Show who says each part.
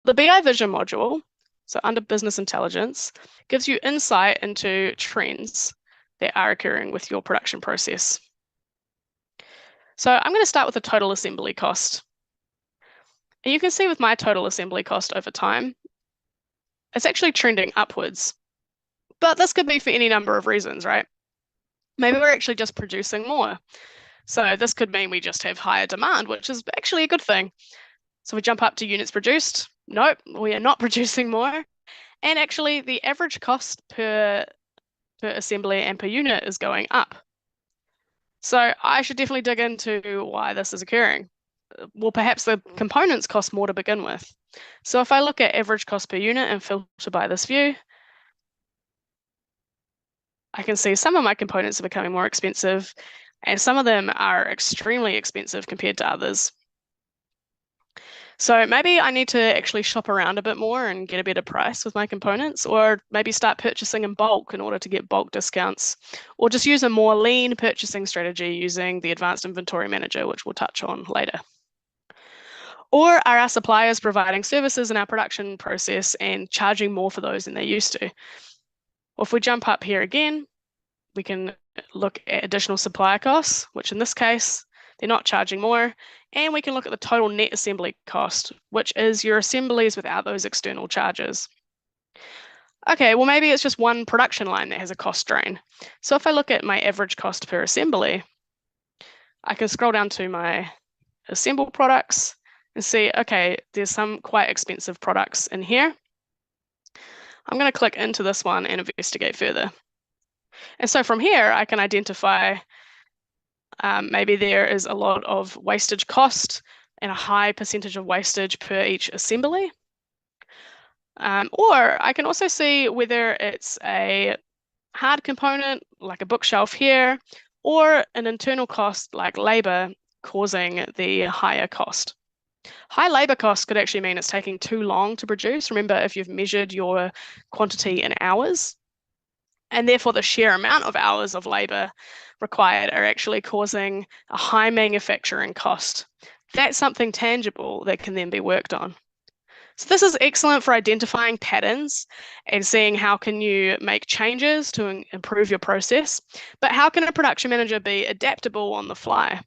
Speaker 1: The BI Vision module, so under Business Intelligence, gives you insight into trends that are occurring with your production process. So I'm going to start with the total assembly cost. And you can see with my total assembly cost over time, it's actually trending upwards. But this could be for any number of reasons, right? Maybe we're actually just producing more. So this could mean we just have higher demand, which is actually a good thing. So we jump up to units produced. Nope, we are not producing more. And actually the average cost per assembly and per unit is going up. So I should definitely dig into why this is occurring. Well, perhaps the components cost more to begin with. So if I look at average cost per unit and filter by this view, I can see some of my components are becoming more expensive, and some of them are extremely expensive compared to others. So maybe I need to actually shop around a bit more and get a better price with my components, or maybe start purchasing in bulk in order to get bulk discounts, or just use a more lean purchasing strategy using the Advanced Inventory Manager, which we'll touch on later. Or are our suppliers providing services in our production process and charging more for those than they used to? Well, if we jump up here again, we can look at additional supplier costs, which in this case, they're not charging more. And we can look at the total net assembly cost, which is your assemblies without those external charges. Okay, well, maybe it's just one production line that has a cost drain. So if I look at my average cost per assembly, I can scroll down to my assemble products and see, okay, there's some quite expensive products in here. I'm going to click into this one and investigate further. And so from here, I can identify maybe there is a lot of wastage cost and a high percentage of wastage per each assembly. Or I can also see whether it's a hard component, like a bookshelf here, or an internal cost like labor causing the higher cost. High labor costs could actually mean it's taking too long to produce. Remember, if you've measured your quantity in hours, and therefore the sheer amount of hours of labor required are actually causing a high manufacturing cost. That's something tangible that can then be worked on. So this is excellent for identifying patterns and seeing how can you make changes to improve your process, but how can a production manager be adaptable on the fly?